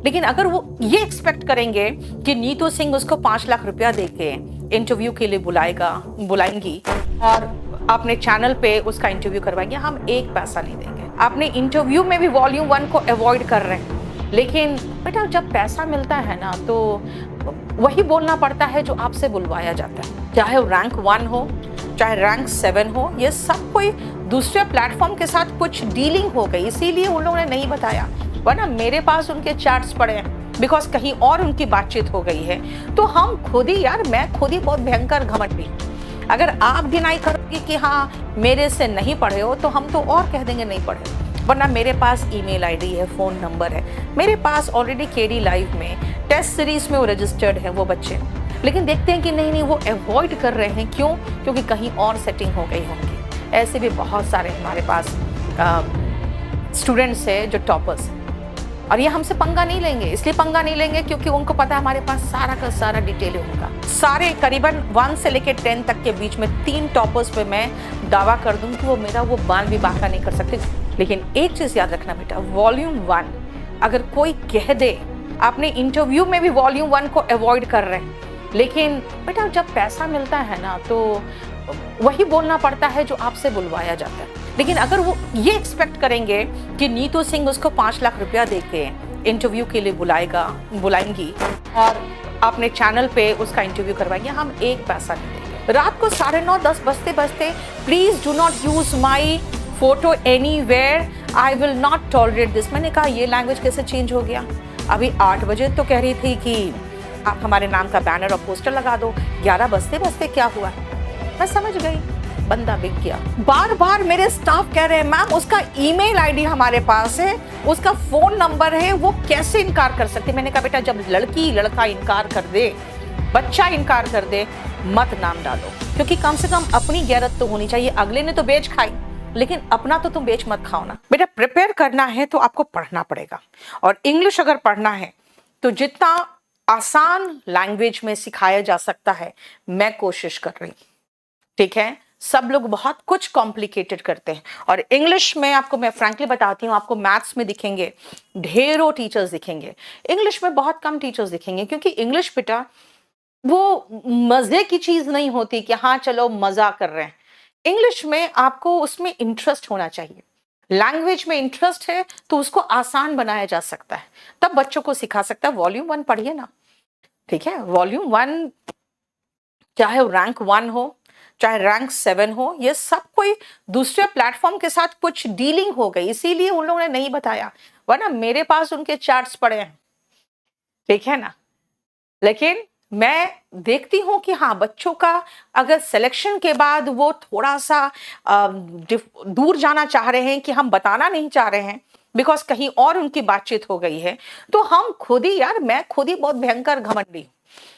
लेकिन अगर वो ये एक्सपेक्ट करेंगे कि नीतू सिंह उसको 5 लाख रुपया देके इंटरव्यू के लिए बुलाएंगी और अपने चैनल पे उसका इंटरव्यू करवाएंगे, हम एक पैसा नहीं देंगे। आपने इंटरव्यू में भी वॉल्यूम 1 को अवॉइड कर रहे हैं, लेकिन बेटा जब पैसा मिलता है ना तो वही बोलना पड़ता है जो आपसे बुलवाया जाता है, चाहे वो रैंक 1 हो चाहे रैंक 7 हो। ये सब कोई दूसरे प्लेटफॉर्म के साथ कुछ डीलिंग हो गई, इसीलिए उन लोगों ने नहीं बताया, वरना मेरे पास उनके चार्ट्स पड़े हैं, बिकॉज कहीं और उनकी बातचीत हो गई है। तो हम खुद ही यार, मैं खुद ही बहुत भयंकर घमंडी। अगर आप डिनाई करोगे कि हाँ मेरे से नहीं पढ़े हो, तो हम तो और कह देंगे नहीं पढ़े, वरना मेरे पास ईमेल आईडी है, फ़ोन नंबर है, मेरे पास ऑलरेडी केडी लाइव में टेस्ट सीरीज में वो रजिस्टर्ड है वो बच्चे। लेकिन देखते हैं कि नहीं वो अवॉइड कर रहे हैं। क्यों? क्योंकि कहीं और सेटिंग हो गई होंगी। ऐसे भी बहुत सारे हमारे पास स्टूडेंट्स हैं जो टॉपर्स हैं, और ये हमसे पंगा नहीं लेंगे। इसलिए पंगा नहीं लेंगे क्योंकि उनको पता है हमारे पास सारा का सारा डिटेल है उनका। सारे करीबन 1 से लेकर 10 तक के बीच में 3 टॉपर्स पे मैं दावा कर दूं कि वो मेरा वो बाल भी बांका नहीं कर सकते। लेकिन एक चीज़ याद रखना बेटा, वॉल्यूम 1 अगर कोई कह दे, आपने इंटरव्यू में भी वॉल्यूम 1 को अवॉइड कर रहे हैं, लेकिन बेटा जब पैसा मिलता है ना तो वही बोलना पड़ता है जो आपसे बुलवाया जाता है। लेकिन अगर वो ये एक्सपेक्ट करेंगे कि नीतू सिंह उसको 5 लाख रुपया देके इंटरव्यू के लिए बुलाएंगी और अपने चैनल पे उसका इंटरव्यू करवाएंगे, हम एक पैसा नहीं देंगे। रात को 9:30 10 बजते बजते please do not use my photo anywhere, I will not tolerate this. मैंने कहा ये लैंग्वेज कैसे चेंज हो गया? अभी 8 बजे तो कह रही थी कि आप हमारे नाम का बैनर और पोस्टर लगा दो, 11 बजते बजते क्या हुआ? मैं समझ गई, बंदा बिक गया। बार बार मेरे स्टाफ कह रहे हैं मैम उसका ईमेल आईडी हमारे पास है, उसका फोन नंबर है, वो कैसे इनकार कर सकते? मैंने कहा बेटा जब लड़का इनकार कर दे, बच्चा इनकार कर दे, मत नाम डालो, क्योंकि कम से कम अपनी गैरत तो होनी चाहिए। अगले ने तो बेच खाई, लेकिन अपना तो तुम बेच मत खाओ ना। बेटा प्रिपेयर करना है तो आपको पढ़ना पड़ेगा, और इंग्लिश अगर पढ़ना है तो जितना आसान लैंग्वेज में सिखाया जा सकता है मैं कोशिश कर रही। ठीक है, सब लोग बहुत कुछ कॉम्प्लिकेटेड करते हैं, और इंग्लिश में आपको मैं फ्रैंकली बताती हूँ, आपको मैथ्स में दिखेंगे ढेरों टीचर्स दिखेंगे, इंग्लिश में बहुत कम टीचर्स दिखेंगे। क्योंकि इंग्लिश बेटा वो मजे की चीज नहीं होती कि हाँ चलो मजा कर रहे हैं। इंग्लिश में आपको उसमें इंटरेस्ट होना चाहिए। लैंग्वेज में इंटरेस्ट है तो उसको आसान बनाया जा सकता है, तब बच्चों को सिखा सकता है। वॉल्यूम 1 पढ़िए ना, ठीक है, वॉल्यूम 1 चाहे रैंक 1 हो चाहे रैंक 7 हो, ये सब कोई दूसरे प्लेटफॉर्म के साथ कुछ डीलिंग हो गई, इसीलिए उन लोगों ने नहीं बताया, वरना मेरे पास उनके चार्ट्स पड़े हैं। ठीक है ना? लेकिन मैं देखती हूँ कि हाँ बच्चों का अगर सिलेक्शन के बाद वो थोड़ा सा दूर जाना चाह रहे हैं, कि हम बताना नहीं चाह रहे हैं बिकॉज कहीं और उनकी बातचीत हो गई है, तो हम खुद ही यार, मैं खुद ही बहुत भयंकर घमंडी।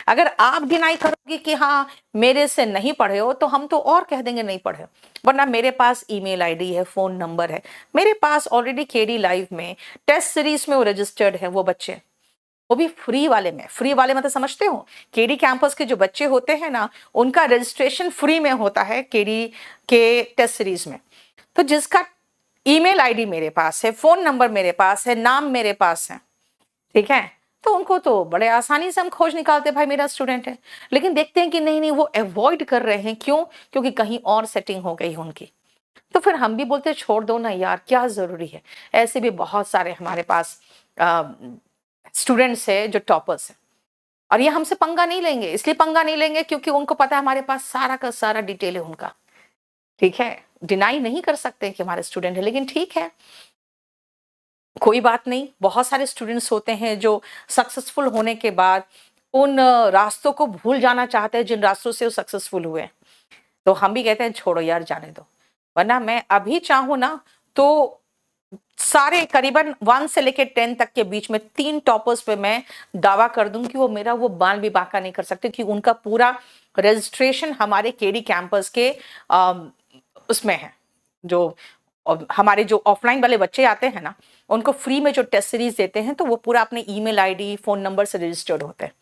अगर आप डिनाई करोगे कि हाँ मेरे से नहीं पढ़े हो, तो हम तो और कह देंगे नहीं पढ़े, वरना मेरे पास ईमेल आईडी है, फोन नंबर है, मेरे पास ऑलरेडी केडी लाइव में टेस्ट सीरीज में वो रजिस्टर्ड है वो बच्चे, वो भी फ्री वाले में। फ्री वाले मतलब समझते हो, केडी कैंपस के जो बच्चे होते हैं ना, उनका रजिस्ट्रेशन फ्री में होता है केडी के टेस्ट सीरीज में। तो जिसका ईमेल आईडी मेरे पास है, फोन नंबर मेरे पास है, नाम मेरे पास है, ठीक है, तो उनको तो बड़े आसानी से हम खोज निकालते भाई मेरा स्टूडेंट है। लेकिन देखते हैं कि नहीं वो अवॉइड कर रहे हैं। क्यों? क्योंकि कहीं और सेटिंग हो गई उनकी। तो फिर हम भी बोलते छोड़ दो ना यार, क्या जरूरी है। ऐसे भी बहुत सारे हमारे पास स्टूडेंट्स है जो टॉपर्स हैं, और ये हमसे पंगा नहीं लेंगे। इसलिए पंगा नहीं लेंगे क्योंकि उनको पता है हमारे पास सारा का सारा डिटेल है उनका। ठीक है, डिनाई नहीं कर सकते कि हमारे स्टूडेंट है, लेकिन ठीक है कोई बात नहीं। बहुत सारे स्टूडेंट्स होते हैं जो सक्सेसफुल होने के बाद उन रास्तों को भूल जाना चाहते हैं जिन रास्तों से वो सक्सेसफुल हुए। तो हम भी कहते हैं छोड़ो यार जाने दो, वरना मैं अभी चाहूँ ना तो सारे करीबन 1 से लेकर 10 तक के बीच में 3 टॉपर्स पे मैं दावा कर दूं कि वो मेरा वो बाल भी बांका नहीं कर सकते, कि उनका पूरा रजिस्ट्रेशन हमारे केडी कैंपस के उसमें है। जो हमारे जो ऑफलाइन वाले बच्चे आते हैं ना, उनको फ्री में जो टेस्ट सीरीज देते हैं, तो वो पूरा अपने ईमेल आईडी फोन नंबर से रजिस्टर्ड होते हैं।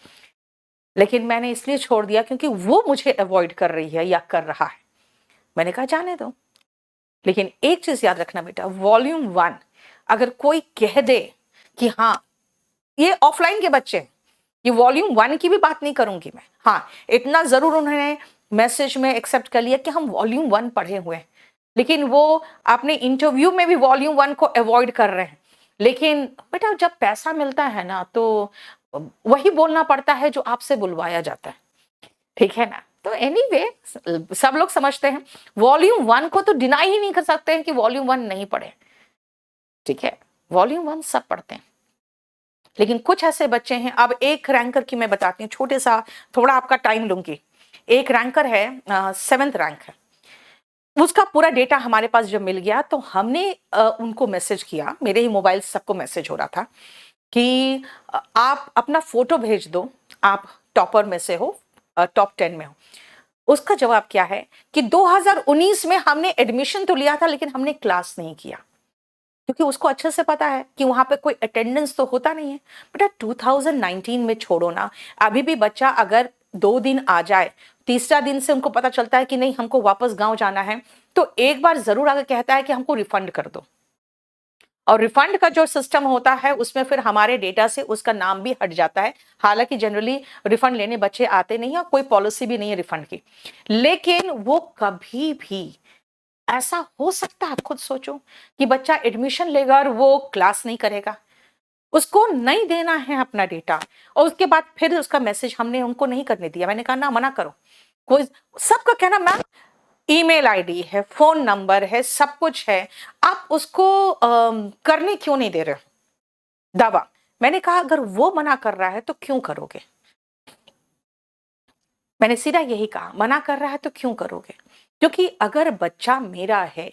लेकिन मैंने इसलिए छोड़ दिया क्योंकि वो मुझे अवॉइड कर रही है या कर रहा है। मैंने कहा जाने दो। लेकिन एक चीज याद रखना बेटा, वॉल्यूम 1 अगर कोई कह दे कि हाँ ये ऑफलाइन के बच्चे हैं, ये वॉल्यूम 1 की भी बात नहीं करूंगी मैं। हाँ, इतना जरूर उन्होंने मैसेज में एक्सेप्ट कर लिया कि हम वॉल्यूम 1 पढ़े हुए हैं, लेकिन वो अपने इंटरव्यू में भी वॉल्यूम 1 को अवॉइड कर रहे हैं। लेकिन बेटा जब पैसा मिलता है ना तो वही बोलना पड़ता है जो आपसे बुलवाया जाता है, ठीक है ना। तो एनीवे सब लोग समझते हैं वॉल्यूम 1 को तो डिनाई ही नहीं कर सकते हैं कि वॉल्यूम 1 नहीं पढ़े, ठीक है, वॉल्यूम 1 सब पढ़ते हैं। लेकिन कुछ ऐसे बच्चे हैं, अब एक रैंकर की मैं बताती हूँ, छोटे सा थोड़ा आपका टाइम लूंगी। एक रैंकर है, 7th रैंक है, उसका पूरा डेटा हमारे पास जब मिल गया तो हमने उनको मैसेज किया, मेरे ही मोबाइल सबको मैसेज हो रहा था कि आप अपना फोटो भेज दो, आप टॉपर में से हो, टॉप 10 में हो। उसका जवाब क्या है कि 2019 में हमने एडमिशन तो लिया था लेकिन हमने क्लास नहीं किया, क्योंकि उसको अच्छे से पता है कि वहां पे कोई अटेंडेंस तो होता नहीं है। बेटा 2019 में छोड़ो ना, अभी भी बच्चा अगर 2 दिन आ जाए, तीसरा दिन से उनको पता चलता है कि नहीं हमको वापस गांव जाना है, तो एक बार जरूर आगे कहता है कि हमको रिफंड कर दो। और रिफंड का जो सिस्टम होता है उसमें फिर हमारे डेटा से उसका नाम भी हट जाता है। हालांकि जनरली रिफंड लेने बच्चे आते नहीं है, कोई पॉलिसी भी नहीं है रिफंड की, लेकिन वो कभी भी ऐसा हो सकता है, आप खुद सोचो कि बच्चा एडमिशन लेगा और वो क्लास नहीं करेगा, उसको नहीं देना है अपना डेटा, और उसके बाद फिर उसका मैसेज हमने उनको नहीं करने दिया। मैंने कहा ना, मना करो। कोई सबका कहना मैम ईमेल आईडी है, फोन नंबर है, सब कुछ है, आप उसको करने क्यों नहीं दे रहे हो दावा। मैंने कहा अगर वो मना कर रहा है तो क्यों करोगे, मैंने सीधा यही कहा, मना कर रहा है तो क्यों करोगे। क्योंकि अगर बच्चा मेरा है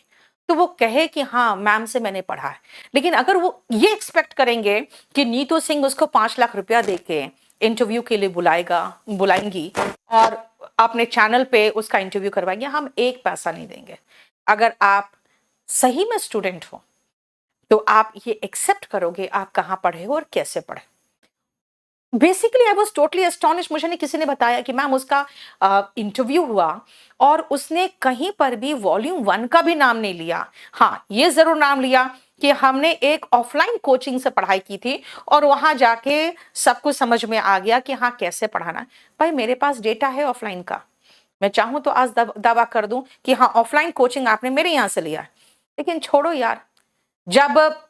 तो वो कहे कि हाँ मैम से मैंने पढ़ा है, लेकिन अगर वो ये एक्सपेक्ट करेंगे कि नीतू सिंह उसको 5 लाख रुपया देके इंटरव्यू के लिए बुलाएंगी और अपने चैनल पे उसका इंटरव्यू करवाएंगे, हम एक पैसा नहीं देंगे। अगर आप सही में स्टूडेंट हो तो आप ये एक्सेप्ट करोगे आप कहाँ पढ़े हो और कैसे पढ़े। Basically I was totally astonish, मुझे नहीं किसी ने बताया कि मैम उसका इंटरव्यू हुआ और उसने कहीं पर भी वॉल्यूम 1 का भी नाम नहीं लिया। हाँ, ये जरूर नाम लिया कि हमने एक ऑफलाइन कोचिंग से पढ़ाई की थी और वहां जाके सब कुछ समझ में आ गया कि हाँ कैसे पढ़ाना। भाई मेरे पास डेटा है ऑफलाइन का, मैं चाहूं तो आज दावा कर दूं कि हाँ ऑफलाइन कोचिंग आपने मेरे यहां से लिया है। लेकिन छोड़ो यार, जब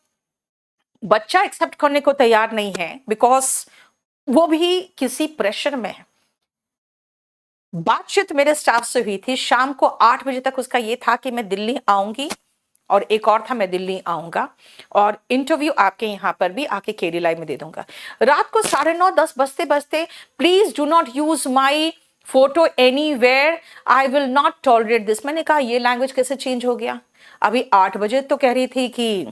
बच्चा एक्सेप्ट करने को तैयार नहीं है बिकॉज वो भी किसी प्रेशर में है। बातचीत मेरे स्टाफ से हुई थी, शाम को 8 बजे तक उसका ये था कि मैं दिल्ली आऊंगी, और एक और था मैं दिल्ली आऊंगा और इंटरव्यू आपके यहाँ पर भी आके केडी लाइव में दे दूंगा। रात को 9:30 10 बजते बजते please do not use my photo anywhere, I will not tolerate this. मैंने कहा ये लैंग्वेज कैसे चेंज हो गया, अभी 8 बजे तो कह रही थी कि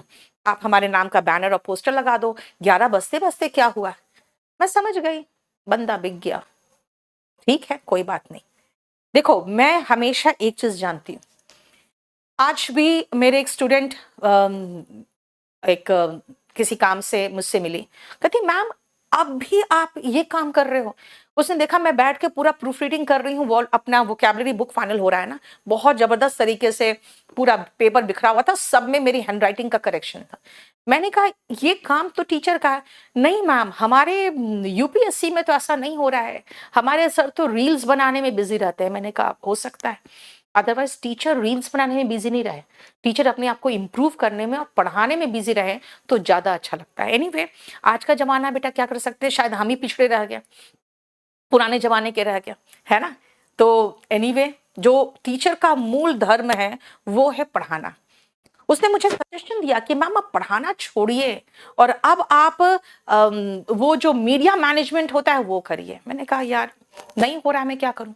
आप हमारे नाम का बैनर और पोस्टर लगा दो, 11 बजते बजते क्या हुआ। मैं समझ गई बंदा बिक गया, ठीक है कोई बात नहीं। देखो मैं हमेशा एक चीज जानती हूँ, आज भी मेरे एक स्टूडेंट किसी काम से मुझसे मिली, कहती मैम अब भी आप ये काम कर रहे हो। उसने देखा मैं बैठ के पूरा प्रूफ रीडिंग कर रही हूँ, अपना वोकैबुलरी बुक फाइनल हो रहा है ना, बहुत जबरदस्त तरीके से पूरा पेपर बिखरा हुआ था, सब में मेरी हैंडराइटिंग का करेक्शन था। मैंने कहा ये काम तो टीचर का है। नहीं मैम हमारे यूपीएससी में तो ऐसा नहीं हो रहा है, हमारे सर तो रील्स बनाने में बिजी रहते हैं। मैंने कहा हो सकता है, अदरवाइज टीचर रील्स बनाने में बिजी नहीं रहे, टीचर अपने आप को इम्प्रूव करने में और पढ़ाने में बिजी रहे तो ज्यादा अच्छा लगता है। एनीवे आज का जमाना बेटा क्या कर सकते हैं, शायद हम ही पिछड़े रह गए, पुराने जमाने के रह गया है ना। तो एनीवे जो टीचर का मूल धर्म है वो है पढ़ाना। उसने मुझे सजेशन दिया कि मैम आप पढ़ाना छोड़िए और अब आप वो जो मीडिया मैनेजमेंट होता है वो करिए। मैंने कहा यार नहीं हो रहा है, मैं क्या करूं,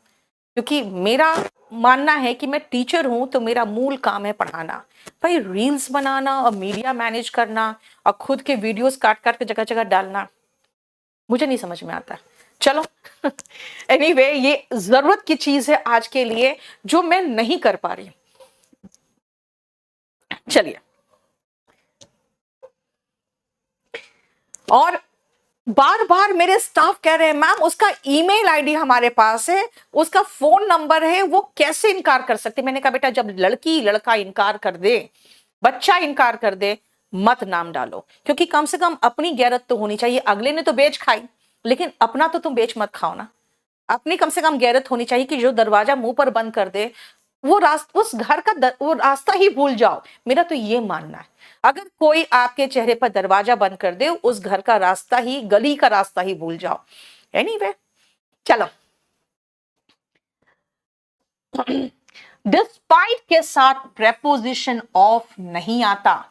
क्योंकि मेरा मानना है कि मैं टीचर हूं तो मेरा मूल काम है पढ़ाना। भाई रील्स बनाना और मीडिया मैनेज करना और खुद के वीडियोस काट काट के जगह जगह डालना मुझे नहीं समझ में आता। चलो एनीवे ये जरूरत की चीज है आज के लिए जो मैं नहीं कर पा रही। चलिए, और बार बार मेरे स्टाफ कह रहे हैं मैम उसका ईमेल आईडी हमारे पास है, उसका फोन नंबर है, वो कैसे इनकार कर सकते। मैंने कहा बेटा जब लड़की लड़का इनकार कर दे, बच्चा इनकार कर दे मत नाम डालो, क्योंकि कम से कम अपनी गैरत तो होनी चाहिए। अगले ने तो बेच खाई, लेकिन अपना तो तुम बेच मत खाओ ना। अपनी कम से कम गैरत होनी चाहिए कि जो दरवाजा मुंह पर बंद कर दे, वो रास्ता, उस घर का वो रास्ता ही भूल जाओ। मेरा तो ये मानना है, अगर कोई आपके चेहरे पर दरवाजा बंद कर दे, उस घर का रास्ता ही, गली का रास्ता ही भूल जाओ। एनीवे, चलो। डिस्पाइट के साथ प्रेपोजिशन ऑफ नहीं आता।